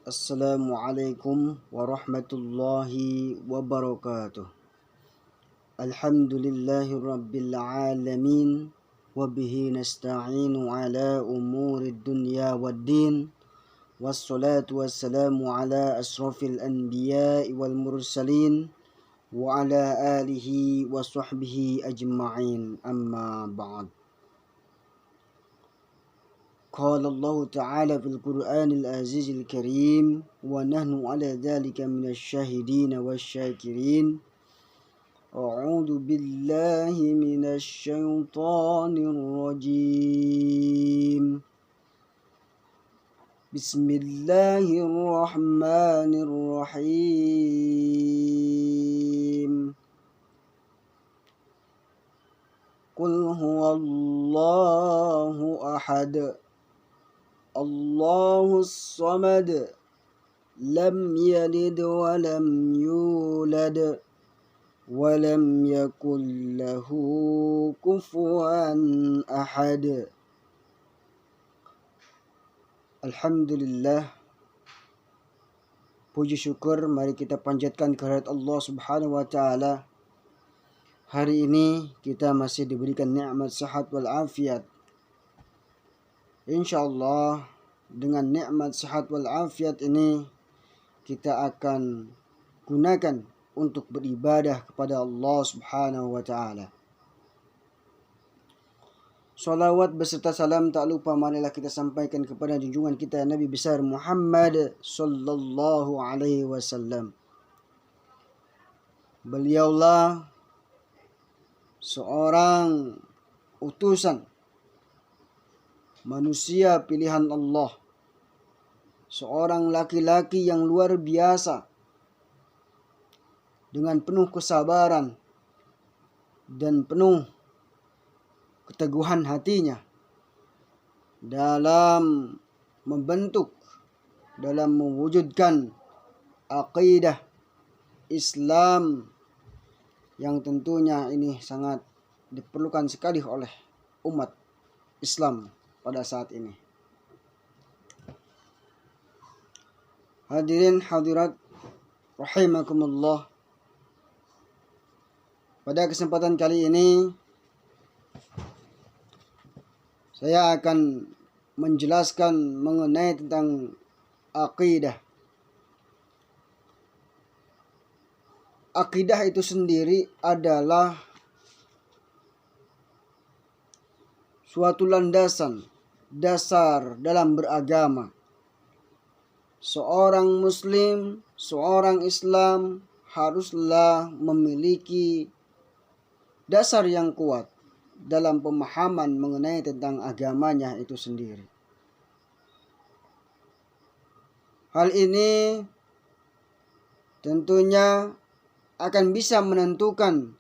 Assalamualaikum warahmatullahi wabarakatuh. Alhamdulillahi rabbil alamin. Wabihi nasta'inu ala umuri dunya waddin. Wassalatu wassalamu ala asrafil anbiya'i wal mursalin. Wa ala alihi wa sahbihi ajma'in. Amma ba'd. قال الله تعالى في القرآن العزيز الكريم ونحن على ذلك من الشاهدين والشاكرين أعوذ بالله من الشيطان الرجيم بسم الله الرحمن الرحيم قل هو الله أحد الله الصمد لم يلد ولم يولد ولم يكن له كفوا أحد. Alhamdulillah, puji syukur mari kita panjatkan kehadirat Allah Subhanahu wa taala. Hari ini kita masih diberikan nikmat sehat wal afiat. Insyaallah dengan nikmat sehat wal afiat ini kita akan gunakan untuk beribadah kepada Allah Subhanahu wa taala. Salawat beserta salam tak lupa marilah kita sampaikan kepada junjungan kita Nabi besar Muhammad sallallahu alaihi wasallam. Beliaulah seorang utusan manusia pilihan Allah, seorang laki-laki yang luar biasa dengan penuh kesabaran dan penuh keteguhan hatinya dalam membentuk, dalam mewujudkan aqidah Islam yang tentunya ini sangat diperlukan sekali oleh umat Islam pada saat ini. Hadirin hadirat rahimakumullah. Pada kesempatan kali ini saya akan menjelaskan mengenai tentang akidah. Akidah itu sendiri adalah suatu landasan, dasar dalam beragama. Seorang muslim, seorang Islam haruslah memiliki dasar yang kuat dalam pemahaman mengenai tentang agamanya itu sendiri. Hal ini tentunya akan bisa menentukan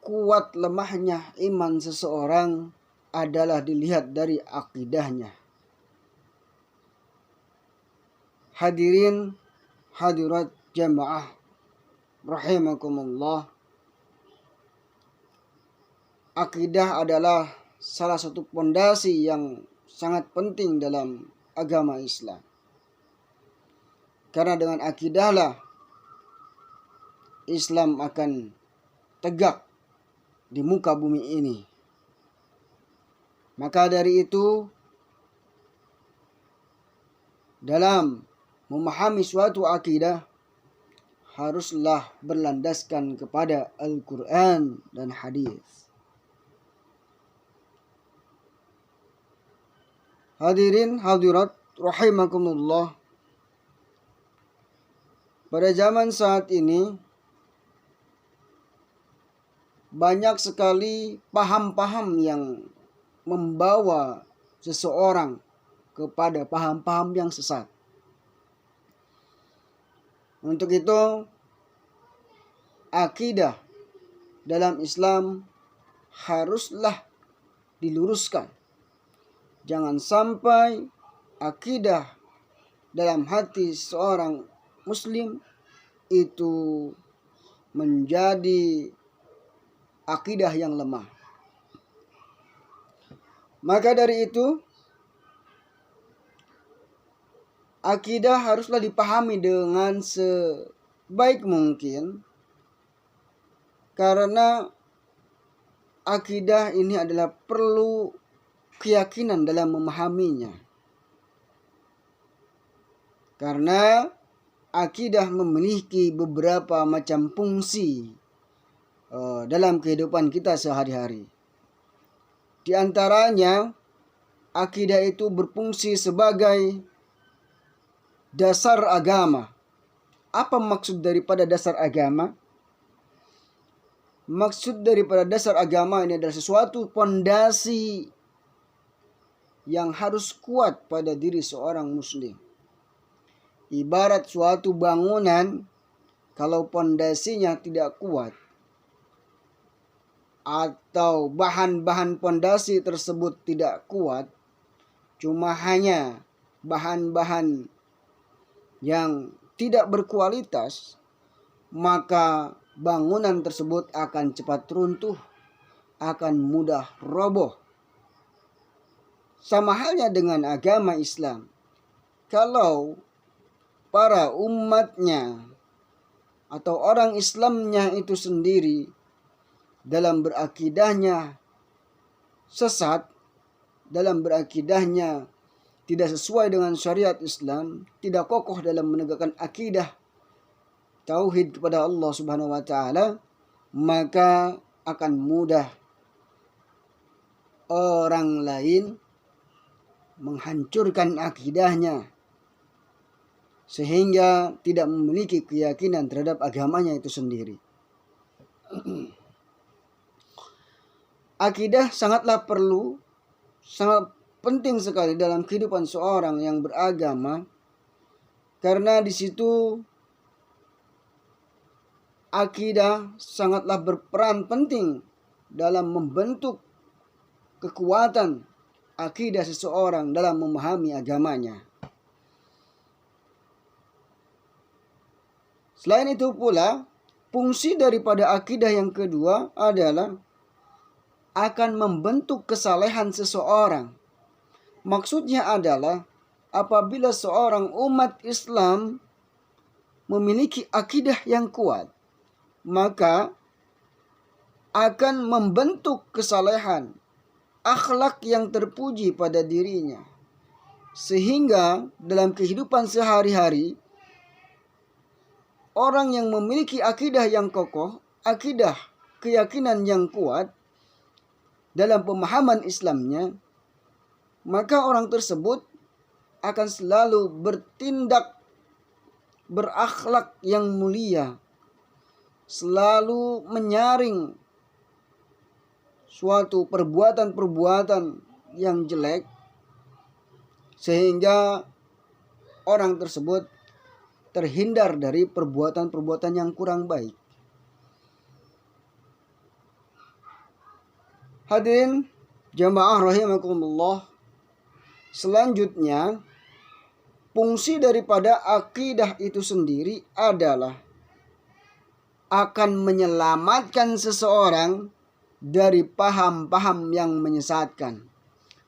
kuat lemahnya iman seseorang adalah dilihat dari akidahnya. Hadirin hadirat jamaah rahimakumullah. Akidah adalah salah satu pondasi yang sangat penting dalam agama Islam. Karena dengan akidahlah Islam akan tegak di muka bumi ini. Maka dari itu, dalam memahami suatu akidah haruslah berlandaskan kepada Al-Quran dan hadis. Hadirin hadirat rahimakumullah. Pada zaman saat ini banyak sekali paham-paham yang membawa seseorang kepada paham-paham yang sesat. Untuk itu, akidah dalam Islam haruslah diluruskan. Jangan sampai akidah dalam hati seorang muslim itu menjadi akidah yang lemah. Maka dari itu akidah haruslah dipahami dengan sebaik mungkin, karena akidah ini adalah perlu keyakinan dalam memahaminya. Karena akidah memiliki beberapa macam fungsi dalam kehidupan kita sehari-hari. Di antaranya, akidah itu berfungsi sebagai dasar agama. Apa maksud daripada dasar agama? Maksud daripada dasar agama ini adalah sesuatu pondasi yang harus kuat pada diri seorang muslim. Ibarat suatu bangunan, kalau pondasinya tidak kuat atau bahan-bahan pondasi tersebut tidak kuat, cuma hanya bahan-bahan yang tidak berkualitas, maka bangunan tersebut akan cepat runtuh, akan mudah roboh. Sama halnya dengan agama Islam. Kalau para umatnya atau orang Islamnya itu sendiri dalam berakidahnya sesat, dalam berakidahnya tidak sesuai dengan syariat Islam, tidak kokoh dalam menegakkan akidah tauhid kepada Allah Subhanahu wa taala, maka akan mudah orang lain menghancurkan akidahnya sehingga tidak memiliki keyakinan terhadap agamanya itu sendiri. Akidah sangatlah perlu, sangat penting sekali dalam kehidupan seorang yang beragama, karena di situ akidah sangatlah berperan penting dalam membentuk kekuatan akidah seseorang dalam memahami agamanya. Selain itu pula, fungsi daripada akidah yang kedua adalah akan membentuk kesalehan seseorang. Maksudnya adalah apabila seorang umat Islam memiliki akidah yang kuat, maka akan membentuk kesalehan, akhlak yang terpuji pada dirinya. Sehingga dalam kehidupan sehari-hari, orang yang memiliki akidah yang kokoh, akidah keyakinan yang kuat dalam pemahaman Islamnya, maka orang tersebut akan selalu bertindak berakhlak yang mulia, selalu menyaring suatu perbuatan-perbuatan yang jelek, sehingga orang tersebut terhindar dari perbuatan-perbuatan yang kurang baik. Hadirin jamaah rahimakumullah, selanjutnya fungsi daripada akidah itu sendiri adalah akan menyelamatkan seseorang dari paham-paham yang menyesatkan.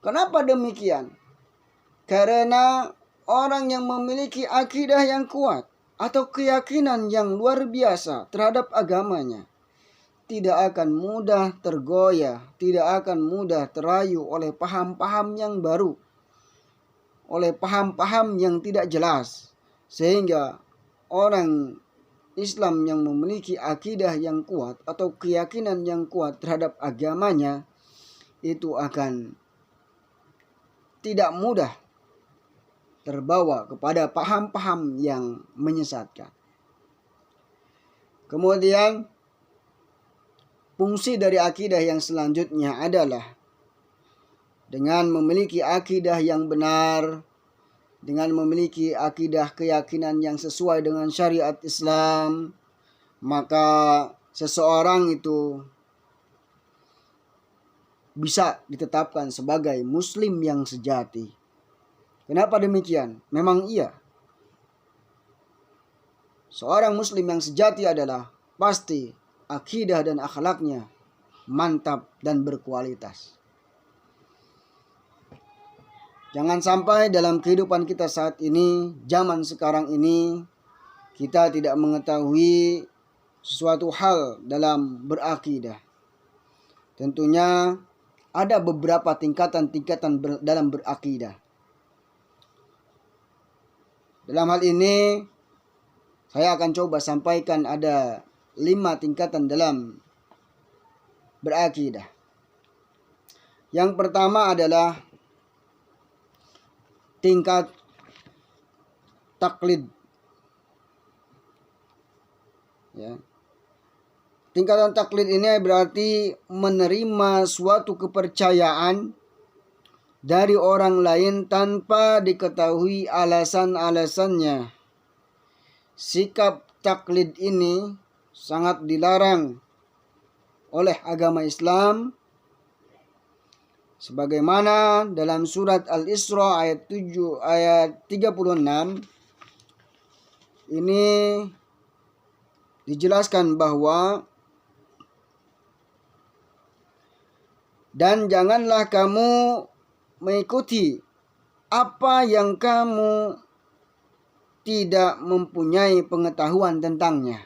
Kenapa demikian? Karena orang yang memiliki akidah yang kuat atau keyakinan yang luar biasa terhadap agamanya tidak akan mudah tergoyah, tidak akan mudah terayu oleh paham-paham yang baru, oleh paham-paham yang tidak jelas. Sehingga orang Islam yang memiliki akidah yang kuat atau keyakinan yang kuat terhadap agamanya itu akan tidak mudah terbawa kepada paham-paham yang menyesatkan. Kemudian fungsi dari akidah yang selanjutnya adalah dengan memiliki akidah yang benar, dengan memiliki akidah keyakinan yang sesuai dengan syariat Islam, maka seseorang itu bisa ditetapkan sebagai muslim yang sejati. Kenapa demikian? Memang iya. Seorang muslim yang sejati adalah pasti akidah dan akhlaknya mantap dan berkualitas. Jangan sampai dalam kehidupan kita saat ini, zaman sekarang ini, kita tidak mengetahui sesuatu hal dalam berakidah. Tentunya ada beberapa tingkatan-tingkatan dalam berakidah. Dalam hal ini, saya akan coba sampaikan ada 5 tingkatan dalam berakidah. Yang pertama adalah tingkat taklid. Ya. Tingkatan taklid ini berarti menerima suatu kepercayaan dari orang lain tanpa diketahui alasan-alasannya. Sikap taklid ini sangat dilarang oleh agama Islam, sebagaimana dalam surat Al-Isra ayat 36 ini dijelaskan bahwa dan janganlah kamu mengikuti apa yang kamu tidak mempunyai pengetahuan tentangnya.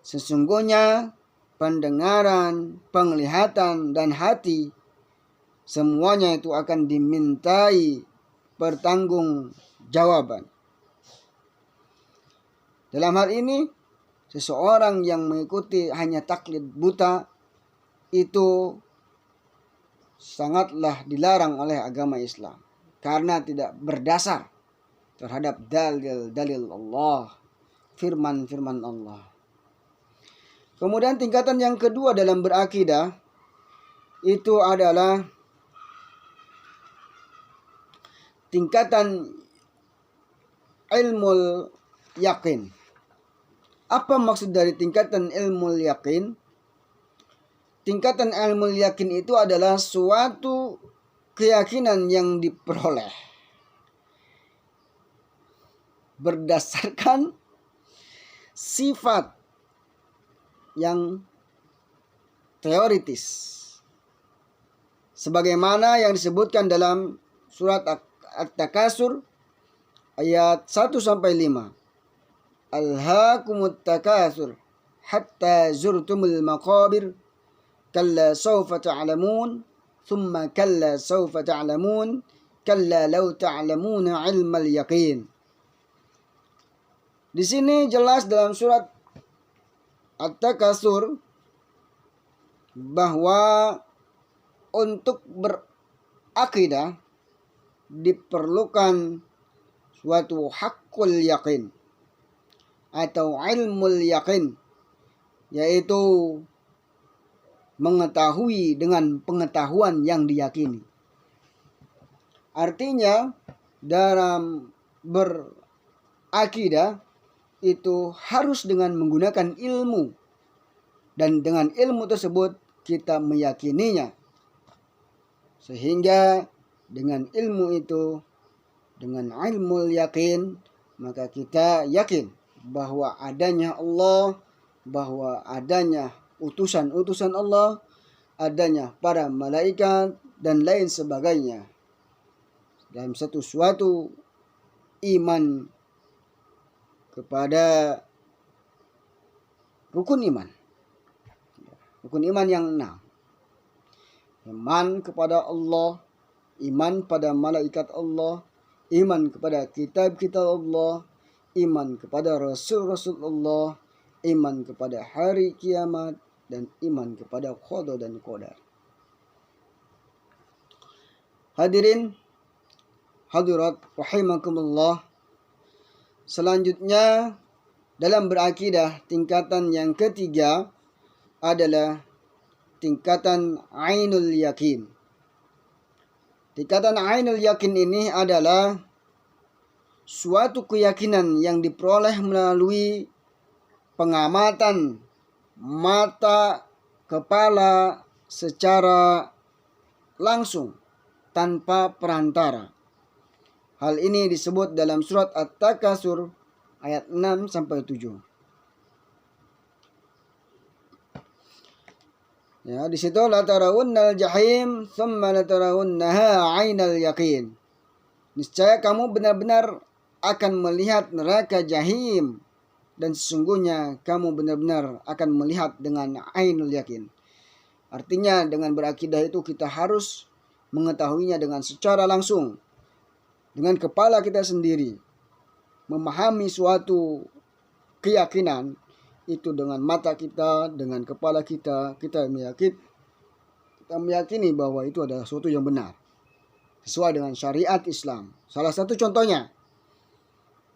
Sesungguhnya pendengaran, penglihatan, dan hati semuanya itu akan dimintai pertanggungjawaban. Dalam hal ini, seseorang yang mengikuti hanya taklid buta itu sangatlah dilarang oleh agama Islam karena tidak berdasar terhadap dalil-dalil Allah, firman-firman Allah. Kemudian tingkatan yang kedua dalam berakidah itu adalah tingkatan ilmul yakin. Apa maksud dari tingkatan ilmul yakin? Tingkatan ilmul yakin itu adalah suatu keyakinan yang diperoleh berdasarkan sifat yang teoritis, sebagaimana yang disebutkan dalam surat At-Takasur ayat 1-5. Alhaakumut takasur hatta zurtumul maqabir kalla sawfa ta'lamun thumma kalla sawfa ta'lamun kalla law ta'lamuna ilmal yaqin. Di sini jelas dalam surat At-Takasur bahwa untuk berakidah diperlukan suatu hakul yakin atau ilmul yakin, yaitu mengetahui dengan pengetahuan yang diyakini. Artinya dalam berakidah itu harus dengan menggunakan ilmu, dan dengan ilmu tersebut kita meyakininya, sehingga dengan ilmu itu, dengan ilmul yakin, maka kita yakin bahwa adanya Allah, bahwa adanya utusan-utusan Allah, adanya para malaikat dan lain sebagainya. Dalam suatu iman kepada rukun iman. Rukun iman yang 6. Iman kepada Allah, iman pada malaikat Allah, iman kepada kitab-kitab Allah, iman kepada Rasul-Rasul Allah, iman kepada hari kiamat, dan iman kepada qada dan qadar. Hadirin hadirat rahimakumullah. Selanjutnya dalam berakidah tingkatan yang ketiga adalah tingkatan ainul yakin. Tingkatan ainul yakin ini adalah suatu keyakinan yang diperoleh melalui pengamatan mata kepala secara langsung tanpa perantara. Hal ini disebut dalam surat At-Takasur ayat 6-7. Ya, di situ la tarawunnal jahim thumma la tarawunnaha 'ainal yaqin. Niscaya kamu benar-benar akan melihat neraka jahim, dan sesungguhnya kamu benar-benar akan melihat dengan ainul yakin. Artinya dengan berakidah itu kita harus mengetahuinya dengan secara langsung, dengan kepala kita sendiri. Memahami suatu keyakinan itu dengan mata kita, dengan kepala kita, kita meyakini bahwa itu adalah sesuatu yang benar, sesuai dengan syariat Islam. Salah satu contohnya,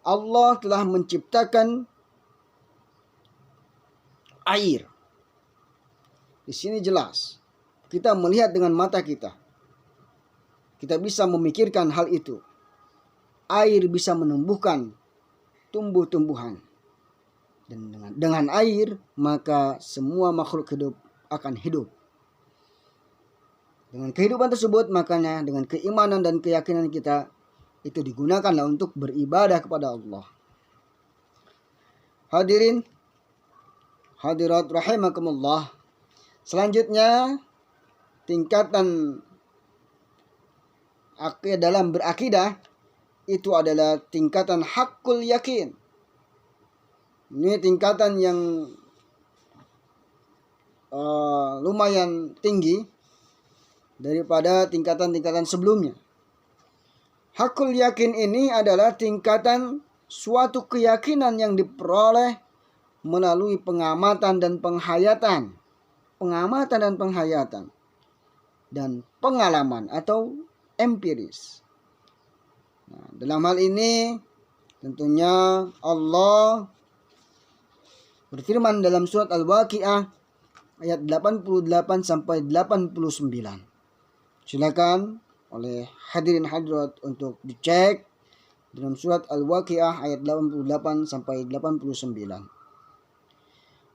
Allah telah menciptakan air. Di sini jelas, kita melihat dengan mata kita. Kita bisa memikirkan hal itu. Air bisa menumbuhkan tumbuh-tumbuhan. Dan dengan air, maka semua makhluk hidup akan hidup. Dengan kehidupan tersebut, makanya dengan keimanan dan keyakinan kita, itu digunakanlah untuk beribadah kepada Allah. Hadirin, hadirat rahimakumullah. Selanjutnya, tingkatan dalam berakidah itu adalah tingkatan hakul yakin. Ini tingkatan yang lumayan tinggi daripada tingkatan-tingkatan sebelumnya. Hakul yakin ini adalah tingkatan suatu keyakinan yang diperoleh melalui pengamatan dan penghayatan. Pengamatan dan penghayatan. Dan pengalaman atau empiris. Nah, dalam hal ini tentunya Allah berfirman dalam surat Al-Waqiah ayat 88 sampai 89. Silakan oleh hadirin hadirat untuk dicek dalam surat Al-Waqiah ayat 88 sampai 89.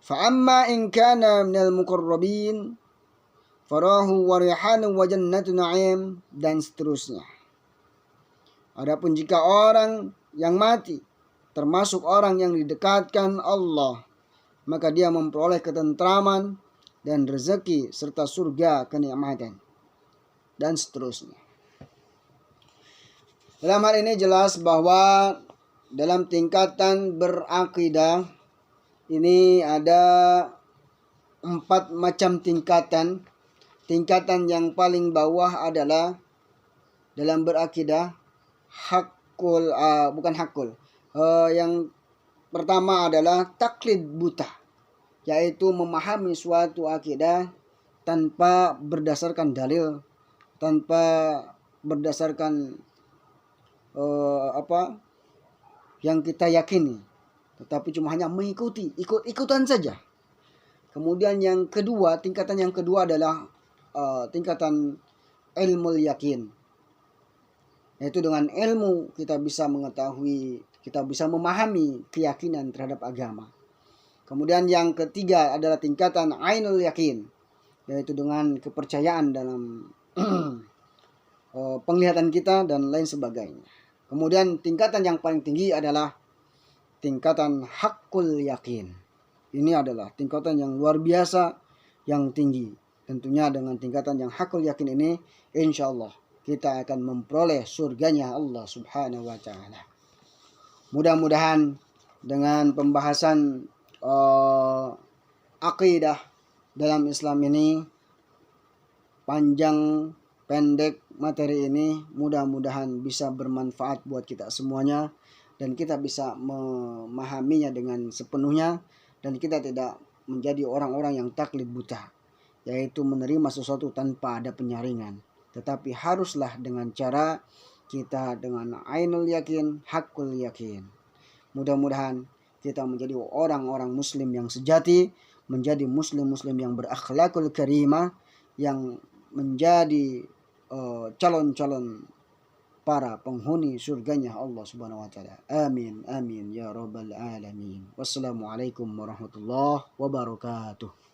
Fa'amma in kana minal muqarrabin farahu wa rihanu wa jannatu na'im, dan seterusnya. Adapun jika orang yang mati termasuk orang yang didekatkan Allah, maka dia memperoleh ketentraman dan rezeki serta surga kenikmatan, dan seterusnya. Dalam hal ini jelas bahwa dalam tingkatan berakidah ini ada 4 macam tingkatan. Tingkatan yang paling bawah adalah dalam berakidah yang pertama adalah taklid buta, yaitu memahami suatu akidah tanpa berdasarkan dalil, tanpa berdasarkan yang kita yakini, tetapi cuma hanya mengikuti, ikut-ikutan saja. Kemudian yang kedua, tingkatan yang kedua adalah tingkatan ilmu yakin, yaitu dengan ilmu kita bisa mengetahui, kita bisa memahami keyakinan terhadap agama. Kemudian yang ketiga adalah tingkatan ainul yakin, yaitu dengan kepercayaan dalam penglihatan kita dan lain sebagainya. Kemudian tingkatan yang paling tinggi adalah tingkatan hakul yakin. Ini adalah tingkatan yang luar biasa, yang tinggi. Tentunya dengan tingkatan yang hakul yakin ini, insya Allah kita akan memperoleh surganya Allah subhanahu wa ta'ala. Mudah-mudahan dengan pembahasan akidah dalam Islam ini, panjang pendek materi ini, mudah-mudahan bisa bermanfaat buat kita semuanya, dan kita bisa memahaminya dengan sepenuhnya, dan kita tidak menjadi orang-orang yang taklid buta, yaitu menerima sesuatu tanpa ada penyaringan, tetapi haruslah dengan cara kita dengan ainul yakin, hakul yakin. Mudah-mudahan kita menjadi orang-orang muslim yang sejati, menjadi muslim-muslim yang berakhlakul karimah, yang menjadi calon-calon para penghuni surganya Allah subhanahu wa ta'ala. Amin, amin, ya rabbal alamin. Wassalamualaikum warahmatullahi wabarakatuh.